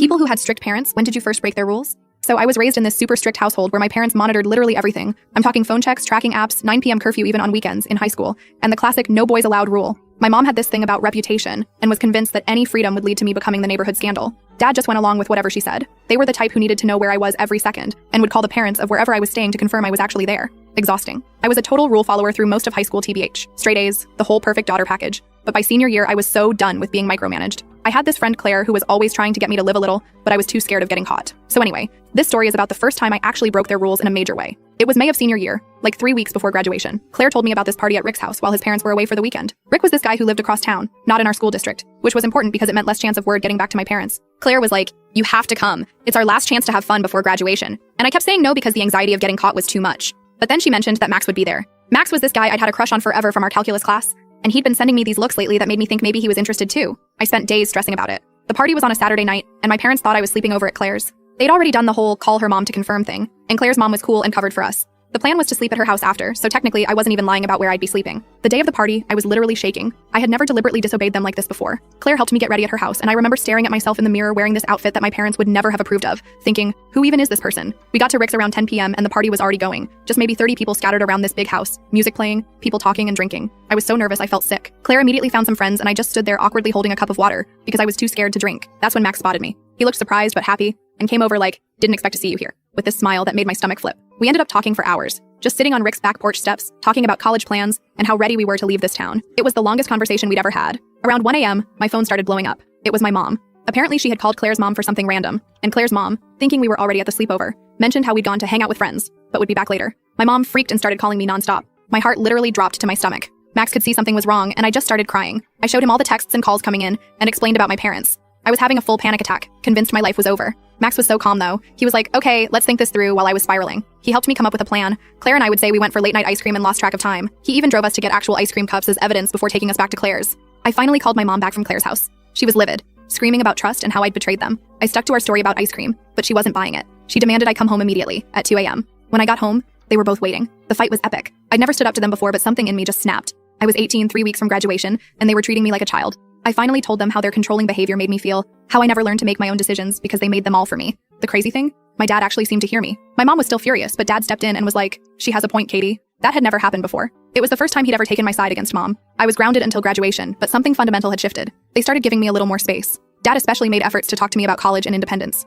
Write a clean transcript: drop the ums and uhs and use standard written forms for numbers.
People who had strict parents, when did you first break their rules? So I was raised in this super strict household where my parents monitored literally everything. I'm talking phone checks, tracking apps, 9 p.m. curfew even on weekends in high school, and the classic no boys allowed rule. My mom had this thing about reputation and was convinced that any freedom would lead to me becoming the neighborhood scandal. Dad just went along with whatever she said. They were the type who needed to know where I was every second and would call the parents of wherever I was staying to confirm I was actually there. Exhausting. I was a total rule follower through most of high school TBH. Straight A's, the whole perfect daughter package. But by senior year, I was so done with being micromanaged. I had this friend Claire who was always trying to get me to live a little, but I was too scared of getting caught. So anyway, this story is about the first time I actually broke their rules in a major way. It was May of senior year, like 3 weeks before graduation. Claire told me about this party at Rick's house while his parents were away for the weekend. Rick was this guy who lived across town, not in our school district, which was important because it meant less chance of word getting back to my parents. Claire was like, "You have to come. It's our last chance to have fun before graduation." And I kept saying no because the anxiety of getting caught was too much. But then she mentioned that Max would be there. Max was this guy I'd had a crush on forever from our calculus class, and he'd been sending me these looks lately that made me think maybe he was interested too. I spent days stressing about it. The party was on a Saturday night, and my parents thought I was sleeping over at Claire's. They'd already done the whole call her mom to confirm thing, and Claire's mom was cool and covered for us. The plan was to sleep at her house after, so technically I wasn't even lying about where I'd be sleeping. The day of the party, I was literally shaking. I had never deliberately disobeyed them like this before. Claire helped me get ready at her house, and I remember staring at myself in the mirror wearing this outfit that my parents would never have approved of, thinking, who even is this person? We got to Rick's around 10 p.m. and the party was already going. Just maybe 30 people scattered around this big house, music playing, people talking and drinking. I was so nervous I felt sick. Claire immediately found some friends and I just stood there awkwardly holding a cup of water because I was too scared to drink. That's when Max spotted me. He looked surprised but happy and came over like, "Didn't expect to see you here," with this smile that made my stomach flip. We ended up talking for hours, just sitting on Rick's back porch steps, talking about college plans and how ready we were to leave this town. It was the longest conversation we'd ever had. Around 1 a.m., my phone started blowing up. It was my mom. Apparently she had called Claire's mom for something random, and Claire's mom, thinking we were already at the sleepover, mentioned how we'd gone to hang out with friends, but would be back later. My mom freaked and started calling me nonstop. My heart literally dropped to my stomach. Max could see something was wrong, and I just started crying. I showed him all the texts and calls coming in, and explained about my parents. I was having a full panic attack, convinced my life was over. Max was so calm though. He was like, "Okay, let's think this through," while I was spiraling. He helped me come up with a plan. Claire and I would say we went for late night ice cream and lost track of time. He even drove us to get actual ice cream cups as evidence before taking us back to Claire's. I finally called my mom back from Claire's house. She was livid, screaming about trust and how I'd betrayed them. I stuck to our story about ice cream, but she wasn't buying it. She demanded I come home immediately, at 2 a.m. When I got home, they were both waiting. The fight was epic. I'd never stood up to them before, but something in me just snapped. I was 18, 3 weeks from graduation, and they were treating me like a child. I finally told them how their controlling behavior made me feel, how I never learned to make my own decisions because they made them all for me. The crazy thing? My dad actually seemed to hear me. My mom was still furious, but dad stepped in and was like, "She has a point, Katie." That had never happened before. It was the first time he'd ever taken my side against mom. I was grounded until graduation, but something fundamental had shifted. They started giving me a little more space. Dad especially made efforts to talk to me about college and independence.